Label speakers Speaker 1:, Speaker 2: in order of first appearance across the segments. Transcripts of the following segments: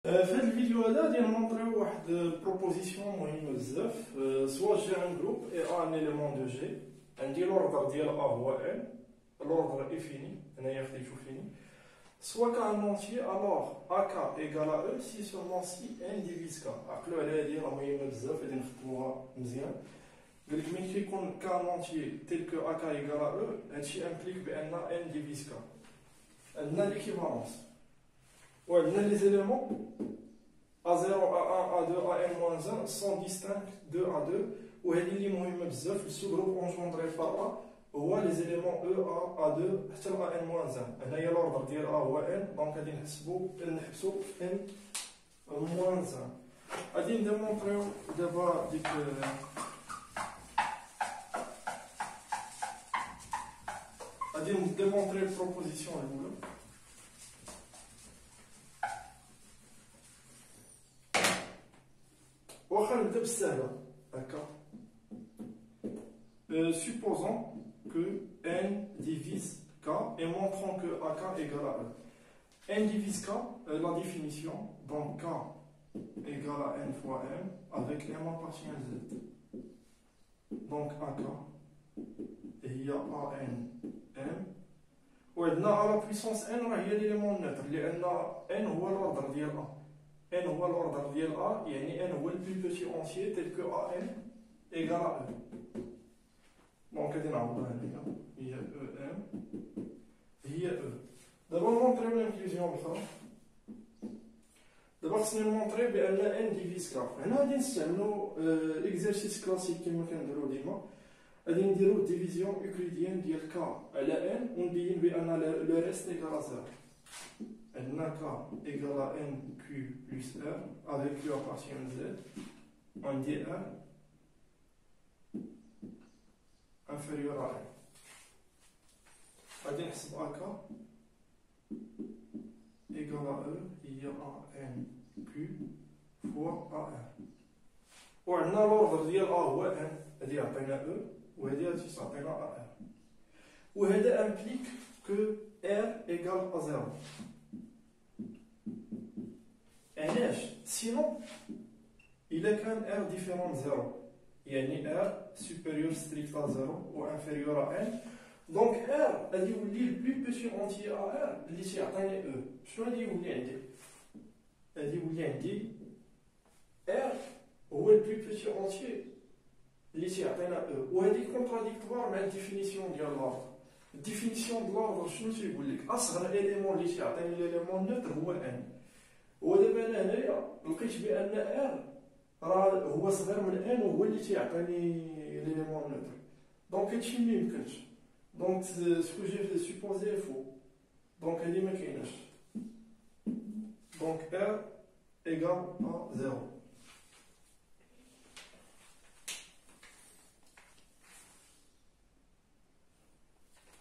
Speaker 1: في هذا الفيديو هذا غادي نمونطريو واحد بروبوزيسيون مهمه بزاف. سوا جي ان جروب اي ان اليمون دو جي، عندي لوردر ديال ا هو ان، لوردر اي فيني، هنايا خديتو فيني، سوا كان مونتي الوغ ا كا ايكال ا او سي سولمون سي ان ديفيز كا. عقلوا على هذه راه مهمه بزاف، غادي نخدموها مزيان. قال لك ملي كيكون كان مونتي تيل كو ا كا ايكال ا او، هادشي امبليك بان ان ديفيز كا. عندنا ليكيفالونس وعندنا لي زيليمون A0, A1, A2, AN-1 sont distincts 2 à 2 وهذه اللي مهمه بزاف. السوغروب اونجوندري بار A هو لي زيليمون E A A2 حتى ل AN-1. هنايا لوردر ديال A هو N، دونك غادي نحسبو N-1. غادي نديمونطريو دابا ديك غادي نديمونطري البروبوزيسيون الاولى. واخا نبدا بالسهله هكا. Supposons que n divise k et montrons que ak égale à e. N divise k, la définition, donc k égale à n fois m avec m appartient à z. Donc ak هي an m وعندنا على puissance n راه هي l'élément neutre لان n هو l'ordre ديال a. n هو l'ordre ديال a، يعني n هو le plus petit entier tel que an égale à e. دونك غادي نعوضها هنايا هي em هي e. دابا نمونطريو لانكلوزيون الاخرى. دابا خصني نمونطري بان n ديفيز ك. هنا غادي نستعملو اكزرسيس كلاسيك كما كنديرو ديما. غادي نديرو ديفيزيون اوكليديان ديال ك على n ونبين بان لو ريست ايكال 0. عندنا k égale à nq plus r avec q appartient à z. On dit r inférieur à n. غادي نحسب ak égale à e هي a n q fois a r. وعندنا لوردر ديال a هو n، هادي يعطينا e وهادي غادي تعطينا a r. وهذا امبليك كو r égale à 0. علاش؟ سينو إلا كان R ديفيرون زيرو، يعني R supérieur strict à 0 و inférieur à n، دونك R غادي يولي البلو بيتي اونتي à R اللي تيعطيني E. شنو غادي يولي عندي؟ غادي يولي عندي R هو البلو بيتي اونتي اللي تيعطينا E، وهادي كونتراديكتوار مع الديفينيسيون ديال لوردر. الديفينيسيون ديال لوردر شنو تيقول لك؟ أصغر إليمون اللي تيعطيني ليليمون نوتر هو n. ودابا انا هنايا لقيت بان ار راه هو صغير من ان وهو اللي تيعطيني ليليمون نوتر، دونك هادشي ميمكنش. دونك سكو جي سوبوزي فو، دونك هادي مكايناش. دونك ار ايكال ا زيرو.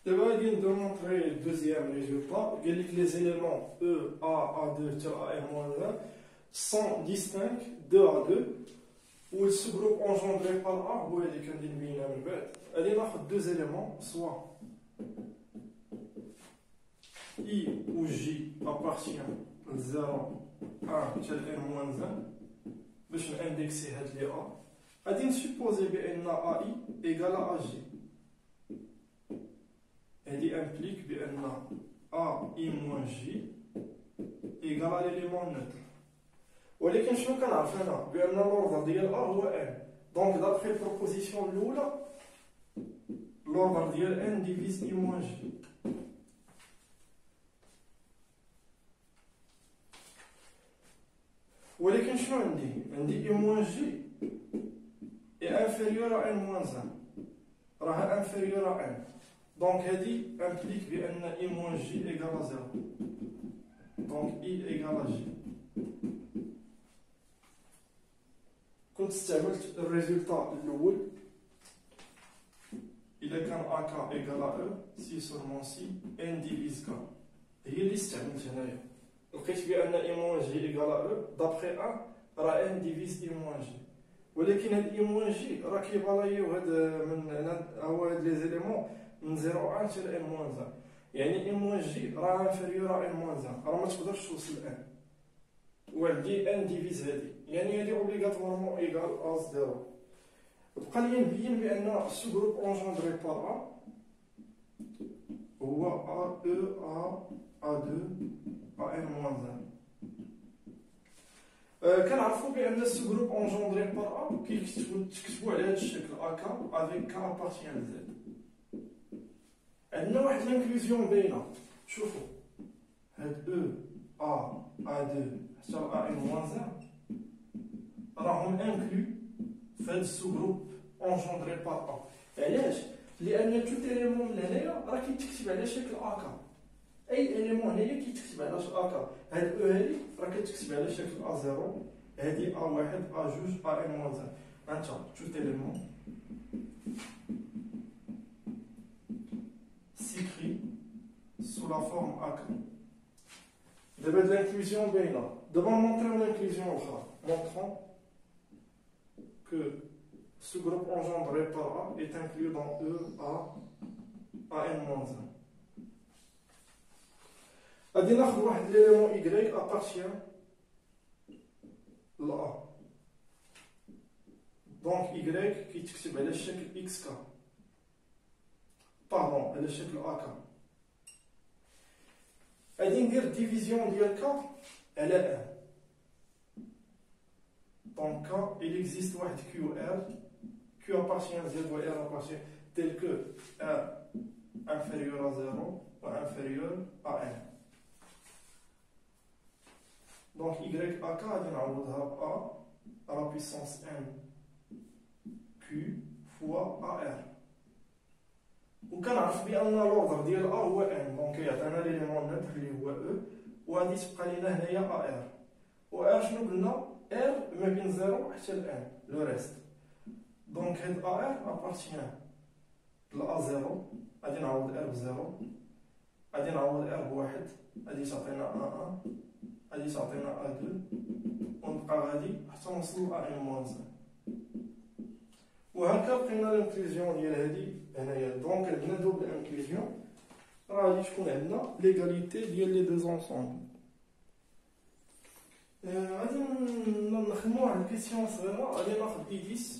Speaker 1: دابا غادي نديمونطري دوزيام ريزولطا. قال لك لي زيليمون E A A2 حتى AN-1 sont distincts 2 à 2 و السوغروب اونجوندري بار A هو اللي كندير نبينها من بعد. غادي ناخذ دو زيليمون سوا I و J appartient 0 1 حتى N-1 باش ناندكسي هاد لي A. غادي نسوبوزي بان AI ايكال à J. هادي امبليك بان A I moins J ايكال à l'élément neutre. ولكن شنو كنعرف انا؟ بان لوردر ديال A هو n، دونك دابخي البروبوزيسيون الاولى لوردر ديال n ديفيز I moins J. ولكن شنو عندي؟ عندي I moins J est inférieur à n moins 1، راها inférieur à n. Donc, هذه implique بأن I moins J égale à 0. Donc, I égale à J. كنت استعملت الريزولتا الأول. إذا كان AK égale à E، si seulement si N divise K. هي اللي استعملت هنايا. لقيت بأن I moins J égale à E، d'après 1 راه N divise I moins J. ولكن هاد I moins J راه كيبالايو هاد من هنا، هو هاد لي زيليمون من 0 1 حتى ل n-1، يعني n-j راه انفيريور ا n-1، راه ما تقدرش توصل n. وعندي ان ديفيز هادي، يعني هادي اوبليغاتوارمون ايكال ا زيرو. بقى لي نبين بان سو جروب اونجوندري بار ا هو ا او ا 2 ا ان موان 1. كنعرفوا بان سو جروب اونجوندري بار ا كيكتبوا على هذا الشكل اكا افيك كا ابارتيان زد. عندنا واحد لانكلوزيون باينه، شوفوا هاد او ا 2 حتى ا ان موان 1 راهم انكلو في هاد السو جروب اونجوندري بار ا. علاش؟ لان توت اليمون من هنايا راه كيتكتب على شكل اكا، اي اليمون هنايا كيتكتب على شكل اكا. هاد هادي راه كتكتب على شكل ا 0، هادي ا 1 ا 2 ا ان موان 1. هانتا توت اليمون s'écrit sous la forme AK. D'abord de l'inclusion baina. Devant montrer l'inclusion montrant que ce groupe engendré par A est inclus dans E, A, AN-1. غادي ناخذ واحد l'élément Y appartient ل A. Donc Y كيتكتب على الشكل XK. باردون على شكل اكا. غادي ندير ديفيزيون ديال كا على ان. دونك كا il existe واحد كيو ار كيو appartient z و r appartient tel que r inférieur à 0 ou inférieur à 1. Donc y ak غادي نعوضها ب a à la puissance n q fois ar. وكنعرف بان لوردر ديال ا هو ان، دونك كيعطينا ليليمون نوتر اللي هو او، وغادي تبقى لينا هنايا ا ار. و ار شنو قلنا؟ ار ما بين 0 حتى ل 1 لو ريست. دونك هاد ا ار ابارتيان ل ا 0، غادي نعوض ار ب 0، غادي نعوض ار ب 1، غادي تعطينا ا 1، غادي تعطينا ا 2، ونبقى غادي حتى نوصل ل ا ان موان 1. وهكا لقينا لانكلوزيون ديال هادي هنايا. دونك عندنا دوبل انكلوزيون، راه غادي تكون عندنا ليغاليتي ديال لي دو زونسومبل. غادي نخدمو واحد الكيسيون صغيره. غادي ناخد اي 10.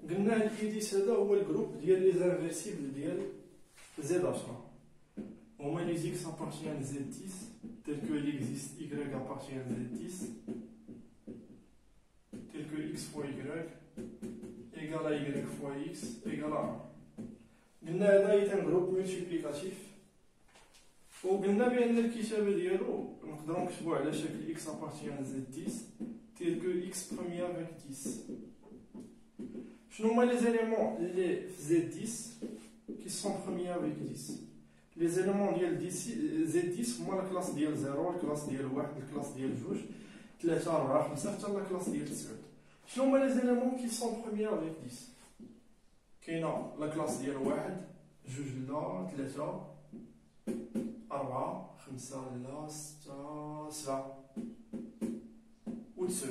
Speaker 1: قلنا هاد اي 10 هذا هو الجروب ديال لي زانفيرسيبل ديال زد 10. هما لي زيكس ابارتيان زد 10 tel que il existe y appartient à z10 tel que x fois y égale à y fois x égale à 1. قلنا هذا هي جروب ملتيبليكاتيف، وقلنا بان الكتابه ديالو نقدروا نكتبوه على شكل x appartient à z10 tel que x premier avec 10. شنو هما لي زيليمون اللي في z10 qui sont premiers avec 10؟ لي زيليمون ديال z10 هما الكلاس ديال 0، الكلاس ديال 1، الكلاس ديال 2، 3، 4، 5 حتى الكلاس ديال 9. شنو هما لي زيليمون كي سون بروميير افيك 10؟ كاينه لا كلاس ديال 1، 2 لا، 3، 4، 5 لا، 6، 7 و 9.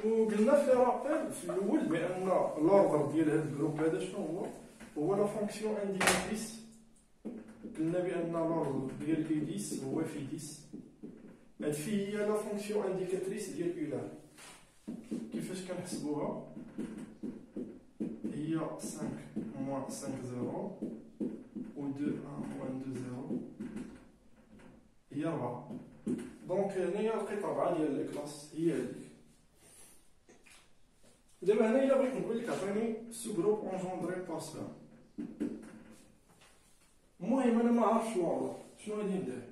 Speaker 1: وقلنا في رابيل في الاول بان لوردر ديال هذا الجروب هذا شنو هو؟ هو لا فونكسيون انديكاتريس. قلنا بان لوردر ديال اي 10 هو في 10. هاد في هي لا فونكسيون انديكاتريس ديال اولار. كيفاش كنحسبوها؟ هي 5 موان 5 0 و 2 1 موان 2 0 هي 4. دونك هنايا لقيت 4 ديال الكلاس هي هذيك. دابا هنايا بغيت نقول لك عطيني سو جروب اونجوندري بار سبان. المهم انا ما عارفش الوضع، شنو غادي ندير؟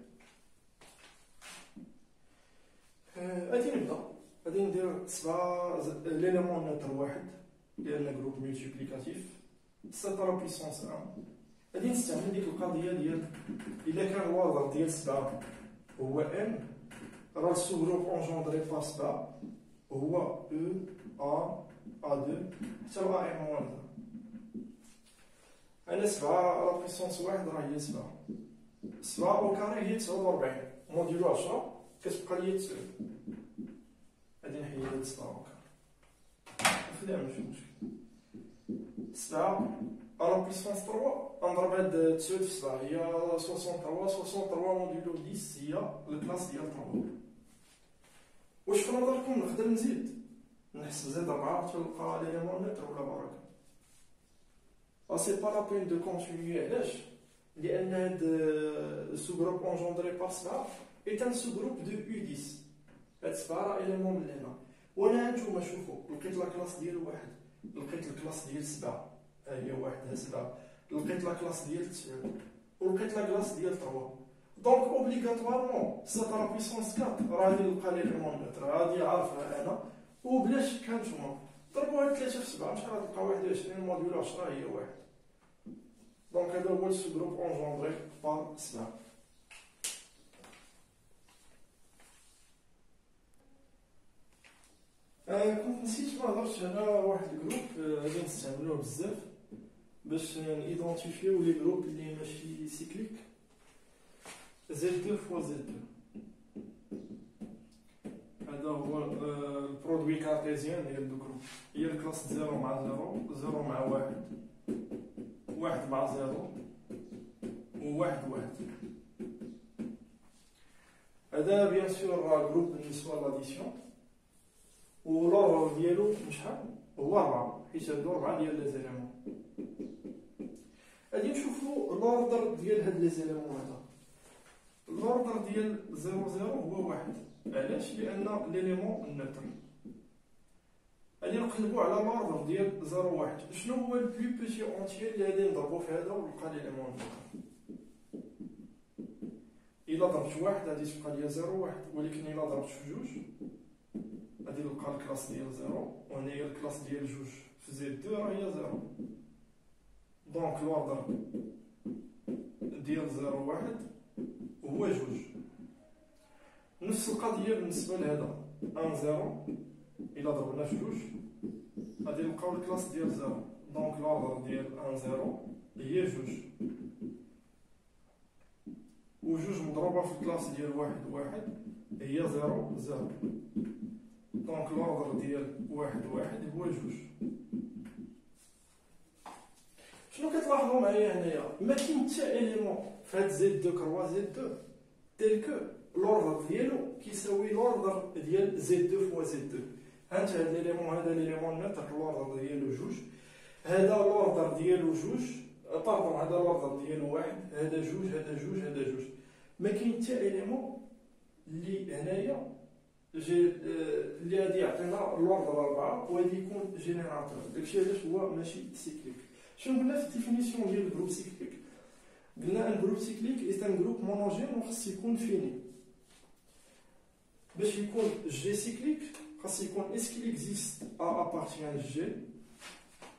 Speaker 1: غادي نبدا، غادي ندير 7 ليليمون نوتر واحد لان جروب ملتيبليكاتيف 7 على بيسونس 1. غادي نستعمل ديك القضيه ديال الا كان الوضع ديال 7 هو ان، راه السو جروب اونجوندري بار 7 هو او ا 2 حتى ل ا ان موان 1. انا 7 على بيسونس 1 راه هي 7. 7 او كاري هي 49 موديلو 10 كتبقى ليا 9. غادي نحيد هاد 7 او كاري نخليها ماشي مشكل. 7 على بيسونس 3 نضرب هاد 9 في 7 هي 63 63 موديلو 10 هي الكلاس ديال 3. واش في نظركم نقدر نزيد نحسب زيد 4 تلقى ليليمون نتر ولا بركه؟ سي با لا بين دو كونتينيي. علاش؟ لان هاد سو جروب اونجوندري بار 7 ايت ان سو جروب دو يو 10. هاد 7 راه اليمون من هنا، وانا هانتوما شوفوا لقيت لا كلاس ديال واحد، لقيت الكلاس ديال 7 ها هي واحد 7، لقيت لا كلاس ديال 9 ولقيت لا كلاس ديال 3. دونك اوبليغاتوارمون سات لا بيسونس 4 راه غادي نلقى ليليمون نتر، هادي عارفها انا وبلا شك. هانتوما ضربوا هاد 3 في 7 شحال غتلقى 21 موديل 10 هي واحد. دونك هذا هو السو جروب اونجوندري بار 7. كنت نسيت ما هضرتش على واحد الجروب غادي نستعملوه بزاف باش نيدونتيفيو لي جروب اللي ماشي سيكليك. Z2 فوا Z2 هذا هو البرودوي كارتيزيان ديال دو جروب. هي الكلاس 0 مع 0 0 مع 1 1 مع 0 و1 1. هذا بيان سور راه جروب بالنسبه لاديسيون، ولوردر ديالو شحال هو 4 حيت هادو 4 ديال لي زيليمون. غادي نشوفو لوردر ديال هاد لي زيليمون. هذا لوردر ديال 0 0 هو 1. علاش؟ لان ليليمون النتر. غادي نقلبو على لوردر ديال 0 1. شنو هو البلو بيتي اونتيير اللي غادي نضربو في هذا ونلقى ليليمون النتر؟ الا ضربت 1 غادي تبقى ليا 0 1، ولكن الا ضربت في 2 غادي نلقى الكلاس ديال 0 وهنا هي الكلاس ديال 2 في Z2 راه هي 0. دونك لوردر ديال 0 1 هو 2. نفس القضيه بالنسبه لهذا 1 0 الا ضربنا في 2 غادي نلقاو الكلاس ديال 0. دونك لوردر ديال 1 0 هي 2 و2 مضروبه في الكلاس ديال 1 1 هي 0 0. دونك لوردر ديال 1 1 هو 2. شنو كتلاحظوا معايا هنايا؟ ما كاين حتى اليمون في هاد Z2 كروا Z2 تيل كو لوردر ديالو كيساوي لوردر ديال Z2 فوا Z2. هانت هاد ليليمون هذا ليليمون نتر لوردر ديالو 2، هذا لوردر ديالو 2 باردون هذا لوردر ديالو 1، هذا 2 هذا 2 هذا 2. ما كاين حتى اليمون اللي هنايا اللي غادي يعطينا لوردر 4 وغادي يكون جينيراتور. داكشي علاش هو ماشي سيكليك. شنو قلنا في الديفينيسيون ديال الجروب سيكليك؟ قلنا ان جروب سيكليك اي ان جروب مونوجين وخاص يكون فيني. باش يكون جي سيكليك خاص يكون اسكي اكزيست ا ابارتيان جي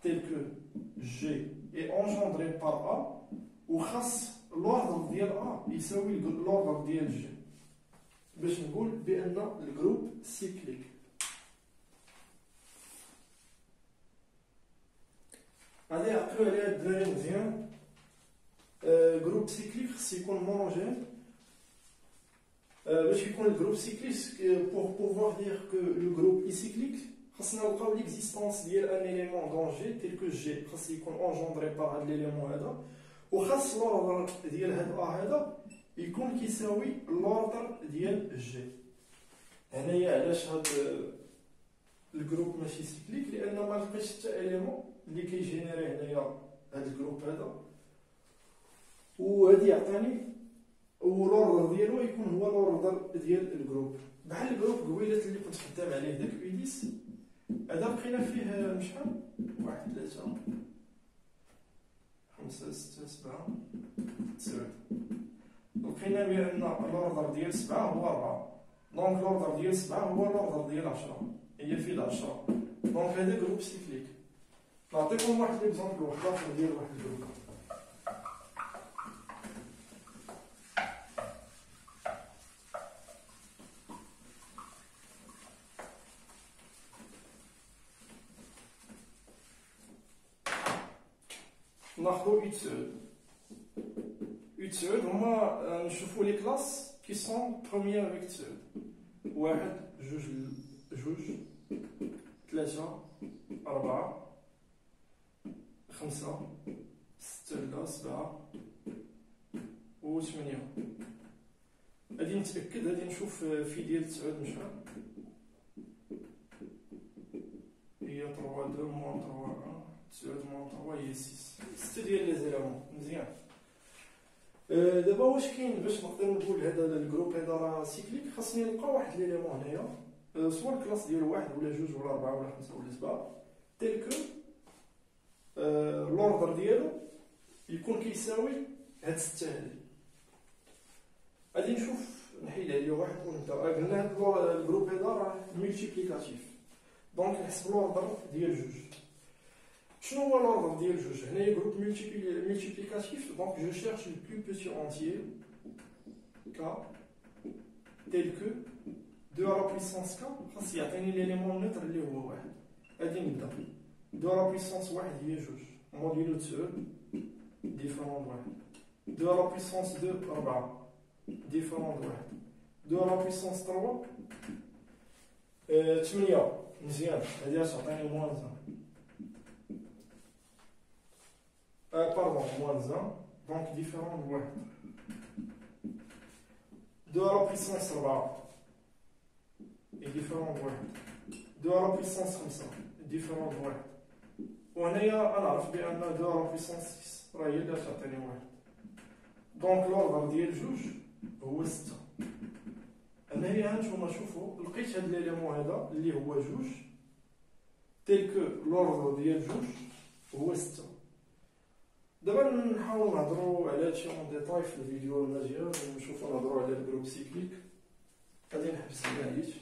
Speaker 1: تيل كو جي اي انجوندري بار ا، وخاص لوردر ديال ا يساوي لوردر ديال جي باش نقول بان الجروب سيكليك. غادي يعقلوا عليها الدراري مزيان. جروب سيكليك خص يكون مونوجين. باش يكون الجروب سيكليك بور بوفوار دير كو لو جروب اي سيكليك خصنا نلقاو ليكزيستونس ديال ان اليمون دون جي تيل كو جي خص يكون انجوندري بار هاد ليليمون هذا، وخاص لوردر ديال هاد ا هذا يكون كيساوي لوردر ديال جي. هنايا علاش هاد الجروب ماشي سيكليك؟ لان ما لقيتش حتى اليمون اللي كيجينيري هنايا هاد الجروب هذا وهادي يعطيني ولوردر ديالو يكون هو لوردر ديال الجروب. بحال الجروب قبيلات اللي كنت خدام عليه داك ايديس هذا بقينا فيه شحال 1 3 5 6 7 9. لقينا بان لوردر ديال 7 هو 4. دونك لوردر ديال 7 هو لوردر ديال 10 هي فيه 10. دونك هذا جروب سيكليك. نعطيكم واحد ليكزومبل واحد ديال واحد الجروب. ناخذ U9 هما نشوفوا لي كلاس كي سون بروميير افيك 9 1 2 2 3 4 5 6 7 و 8. غادي نتأكد، غادي نشوف في ديال 9 مشى هي 3 2 موان 3 1 9 موان 3 هي 6 6 ديال لي زيلامون. مزيان. دابا واش كاين باش نقدر نقول هذا الجروب هذا راه سيكليك؟ خاصني نلقى واحد ليليمون هنايا سواء الكلاس ديال 1 ولا 2 ولا 4 ولا 5 ولا 7 تيل كو لوردر ديالو يكون كيساوي هاد 6 هادي. غادي نشوف نحيد عليه واحد ونبدا. قلنا هاد الجروب هذا راه ملتيبليكاتيف، دونك نحسب لوردر ديال 2. شنو هو l'ordre ديال 2؟ هنايا جروب multiplicatif، donc je cherche le plus petit entier k tel que 2 à la puissance k خاص يعطيني l'élément neutre اللي هو 1. غادي نبدا 2 à la puissance 1 هي 2 موديلو 9 ديفيرون د 1. 2 à la puissance 2 4 ديفيرون د 1. 2 à la puissance 3 8. مزيان. هادي غتعطيني موان 1. Pardon, moins 1, donc différent de 1. 2 à la puissance 4 est différent de 1. 2 à la puissance 5 est différent de 1. وهنايا أنا عرفت بأن 2 à la puissance 6 راه هي اللي تعطيني 1. دونك لوردر ديال 2 هو 6. هنايا هانتوما شوفوا لقيت هاد ليليمون هذا اللي هو 2 تيل كو لوردر ديال 2 هو 6. دابا نحاول نهضروا على هادشي اون ديتاي في الفيديو المجال ونشوفوا نهضروا على الجروب سيكليك. غادي نحبس المعيش.